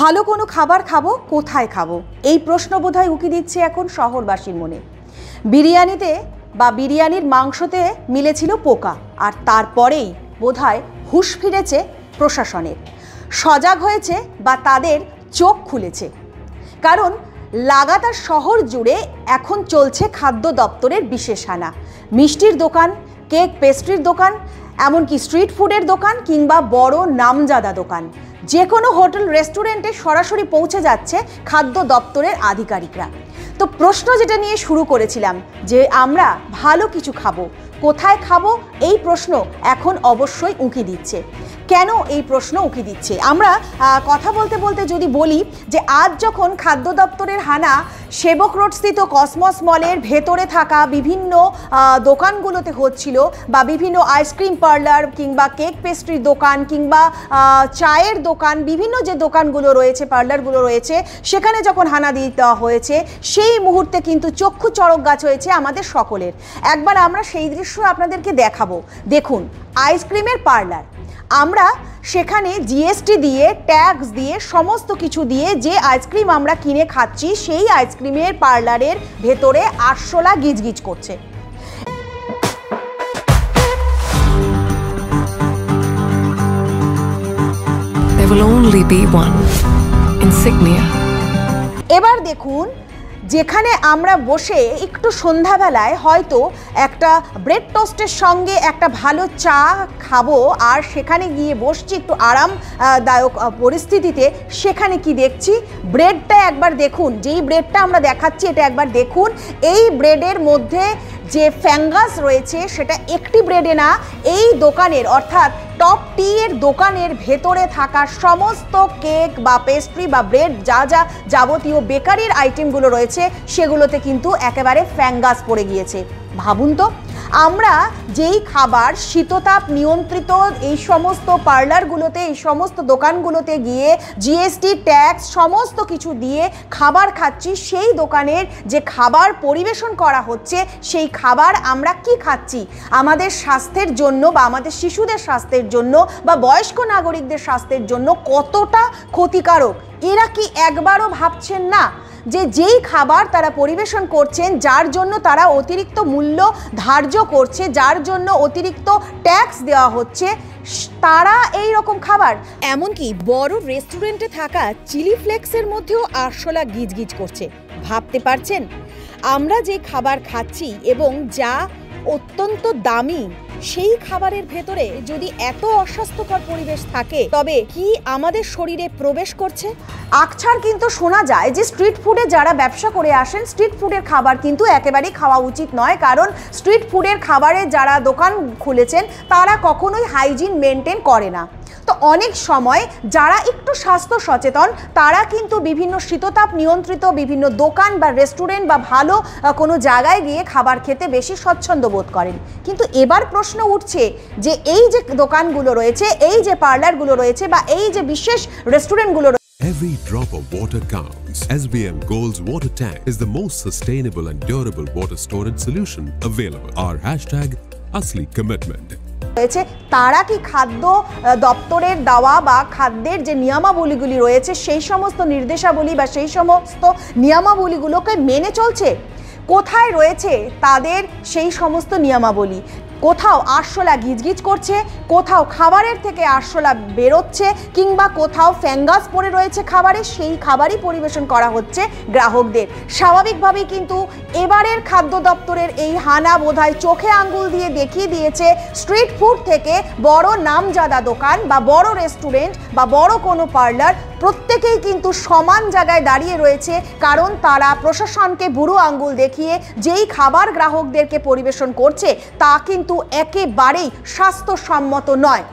ভালো কোনো খাবার খাবো, কোথায় খাবো, এই প্রশ্ন বোধহয় উকি দিচ্ছে এখন শহরবাসীর মনে। বিরিয়ানিতে বা বিরিয়ানির মাংসতে মিলেছিল পোকা, আর তারপরেই বোধহয় হুঁশ ফিরেছে প্রশাসনের। সজাগ হয়েছে বা তাদের চোখ খুলেছে, কারণ লাগাতার শহর জুড়ে এখন চলছে খাদ্য দপ্তরের বিশেষ হানা। মিষ্টির দোকান, কেক পেস্ট্রির দোকান, এমনকি স্ট্রিট ফুডের দোকান কিংবা বড় নামজাদা দোকান, যে কোনো হোটেল রেস্টুরেন্টে সরাসরি পৌঁছে যাচ্ছে খাদ্য দপ্তরের আধিকারিকরা। তো প্রশ্ন যেটা নিয়ে শুরু করেছিলাম যে আমরা ভালো কিছু খাবো, কোথায় খাবো, এই প্রশ্ন এখন অবশ্যই উঁকি দিচ্ছে। কেন এই প্রশ্ন উঁকি দিচ্ছে? আমরা কথা বলতে বলতে যদি বলি যে আজ যখন খাদ্য দপ্তরের হানা সেবক রোডস্থিত কসমস মলের ভেতরে থাকা বিভিন্ন দোকানগুলোতে হচ্ছিল, বা বিভিন্ন আইসক্রিম পার্লার কিংবা কেক পেস্ট্রির দোকান কিংবা চায়ের দোকান, বিভিন্ন যে দোকানগুলো রয়েছে, পার্লারগুলো রয়েছে, সেখানে যখন হানা দিয়ে দেওয়া হয়েছে, সেই মুহূর্তে কিন্তু চক্ষু চড়ক গাছ হয়েছে আমাদের সকলের। একবার আমরা সেই দৃশ্য আপনাদেরকে দেখাবো। দেখুন, আইসক্রিমের পার্লার, আমরা সেখানে জিএসটি দিয়ে, ট্যাক্স দিয়ে, সমস্ত কিছু দিয়ে যে আইসক্রিম আমরা কিনে খাচ্ছি, সেই আইসক্রিমের পার্লারের ভেতরে আরশোলা গিজগিজ করছে। There will only be one insignia. এবার দেখুন, যেখানে আমরা বসে একটু সন্ধ্যাবেলায় হয়তো একটা ব্রেড টোস্টের সঙ্গে একটা ভালো চা খাবো, আর সেখানে গিয়ে বসছি একটু আরামদায়ক পরিস্থিতিতে, সেখানে কি দেখছি, ব্রেডটা একবার দেখুন। যেই ব্রেডটা আমরা দেখাচ্ছি, এটা একবার দেখুন। এই ব্রেডের মধ্যে যে ফ্যাঙ্গাস রয়েছে, সেটা একটি ব্রেডে না, এই দোকানের অর্থাৎ টপ টি এর দোকানের ভেতরে থাকা সমস্ত কেক বা পেস্ট্রি বা ব্রেড, যা যা যাবতীয় বেকারির আইটেমগুলো রয়েছে, সেগুলোতে কিন্তু একেবারে ফ্যাঙ্গাস পড়ে গিয়েছে। ভাবুন তো, আমরা যেই খাবার শীততাপ নিয়ন্ত্রিত এই সমস্ত পার্লারগুলোতে, এই সমস্ত দোকানগুলোতে গিয়ে জিএসটি, ট্যাক্স সমস্ত কিছু দিয়ে খাবার খাচ্ছি, সেই দোকানের যে খাবার পরিবেশন করা হচ্ছে, সেই খাবার আমরা কি খাচ্ছি, আমাদের স্বাস্থ্যের জন্য বা আমাদের শিশুদের স্বাস্থ্যের জন্য বা বয়স্ক নাগরিকদের স্বাস্থ্যের জন্য কতটা ক্ষতিকারক, এরা কি একবারও ভাবছেন না যে যেই খাবার তারা পরিবেশন করছেন, যার জন্য তারা অতিরিক্ত মূল্য ধার্য করছে, যার জন্য অতিরিক্ত ট্যাক্স দেওয়া হচ্ছে, তারা এই রকম খাবার, এমনকি বড় রেস্টুরেন্টে থাকা চিলি ফ্লেক্সের মধ্যেও আরশোলা গিজগিজ করছে। ভাবতে পারছেন, আমরা যে খাবার খাচ্ছি এবং যা অত্যন্ত দামি, সেই খাবারের ভেতরে যদি এত অস্বাস্থ্যকর পরিবেশ থাকে, তবে কি আমাদের শরীরে প্রবেশ করছে? আকছার কিন্তু শোনা যায় যে স্ট্রিট ফুডে যারা ব্যবসা করে আসেন, স্ট্রিট ফুডের খাবার কিন্তু একেবারেই খাওয়া উচিত নয়, কারণ স্ট্রিট ফুডের খাবারে যারা দোকান খুলেছেন, তারা কখনোই হাইজিন মেনটেন করে না। তো অনেক সময় যারা একটু স্বাস্থ্য সচেতন, তারা কিন্তু বিভিন্ন শীততাপ নিয়ন্ত্রিত বিভিন্ন দোকান বা রেস্টুরেন্ট বা ভালো কোনো জায়গায় গিয়ে খাবার খেতে বেশি স্বচ্ছন্দ বোধ করেন। কিন্তু এবার প্রশ্ন উঠছে যে এই যে দোকানগুলো রয়েছে, এই যে পার্লারগুলো রয়েছে, বা এই যে বিশেষ রেস্টুরেন্টগুলো, Every drop of water counts. SBM Gold's water tank is the most sustainable and durable water storage solution available. Our hashtag Asli Commitment. রয়েছে, তারা কি খাদ্য দপ্তরের দেওয়া বা খাদ্যের যে নিয়মাবলীগুলি রয়েছে, সেই সমস্ত নির্দেশাবলী বা সেই সমস্ত নিয়মাবলীগুলোকে মেনে চলছে? কোথায় রয়েছে তাদের সেই সমস্ত নিয়মাবলী? কোথাও আরশোলা গিজগিজ করছে, কোথাও খাবারের থেকে আরশোলা বেরোচ্ছে, কিংবা কোথাও ফ্যাঙ্গাস পড়ে রয়েছে খাবারে, সেই খাবারই পরিবেশন করা হচ্ছে গ্রাহকদের। স্বাভাবিকভাবেই কিন্তু এবারের খাদ্য দপ্তরের এই হানা বোধহয় চোখে আঙ্গুল দিয়ে দেখিয়ে দিয়েছে, স্ট্রিট ফুড থেকে বড় নামজাদা দোকান বা বড় রেস্টুরেন্ট বা বড় কোনো পার্লার, প্রত্যেকেই কিন্তু সমান জায়গায় দাঁড়িয়ে রয়েছে, কারণ তারা প্রশাসনকে বুড়ো আঙ্গুল দেখিয়ে যেই খাবার গ্রাহকদেরকে পরিবেশন করছে, তা কিন্তু একেবারেই স্বাস্থ্যসম্মত নয়।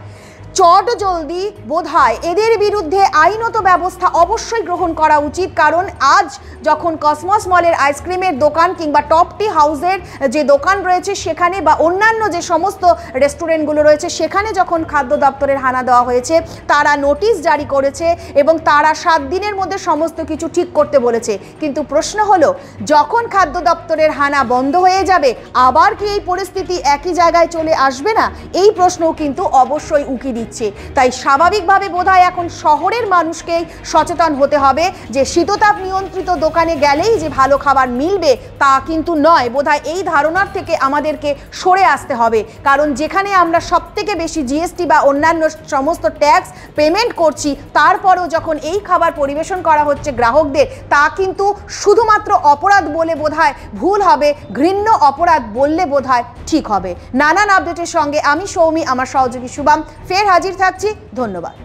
চটজলদি বোধহয় এদের বিরুদ্ধে আইনত ব্যবস্থা অবশ্যই গ্রহণ করা উচিত, কারণ আজ যখন কসমস মলের আইসক্রিমের দোকান কিংবা টপ টি হাউসের যে দোকান রয়েছে সেখানে, বা অন্যান্য যে সমস্ত রেস্টুরেন্টগুলো রয়েছে, সেখানে যখন খাদ্য দপ্তরের হানা দেওয়া হয়েছে, তারা নোটিশ জারি করেছে এবং তারা 7 দিনের মধ্যে সমস্ত কিছু ঠিক করতে বলেছে। কিন্তু প্রশ্ন হলো, যখন খাদ্য দপ্তরের হানা বন্ধ হয়ে যাবে, আবার কি এই পরিস্থিতি একই জায়গায় চলে আসবে না? এই প্রশ্নও কিন্তু অবশ্যই উকি দিচ্ছে। দিচ্ছে। তাই স্বাভাবিকভাবে বোধহয় এখন শহরের মানুষকেই সচেতন হতে হবে যে শীততাপ নিয়ন্ত্রিত দোকানে গেলেই যে ভালো খাবার মিলবে তা কিন্তু নয়। বোধহয় এই ধারণার থেকে আমাদেরকে সরে আসতে হবে, কারণ যেখানে আমরা সবথেকে বেশি জিএসটি বা অন্যান্য সমস্ত ট্যাক্স পেমেন্ট করছি, তারপরেও যখন এই খাবার পরিবেশন করা হচ্ছে গ্রাহকদের, তা কিন্তু শুধুমাত্র অপরাধ বলে বোধহয় ভুল হবে, ঘৃণ্য অপরাধ বললে বোধহয় ঠিক হবে। নানান আপডেটের সঙ্গে আমি সৌমি, আমার সহযোগী শুভম ফের হাজির থাকছি। ধন্যবাদ।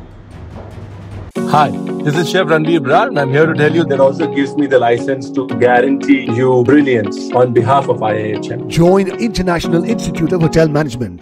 Hi, this is Chef Ranveer Brar, and I'm here to tell you that also gives me the license to guarantee you brilliance on behalf of IIHM. Join International Institute of Hotel Management.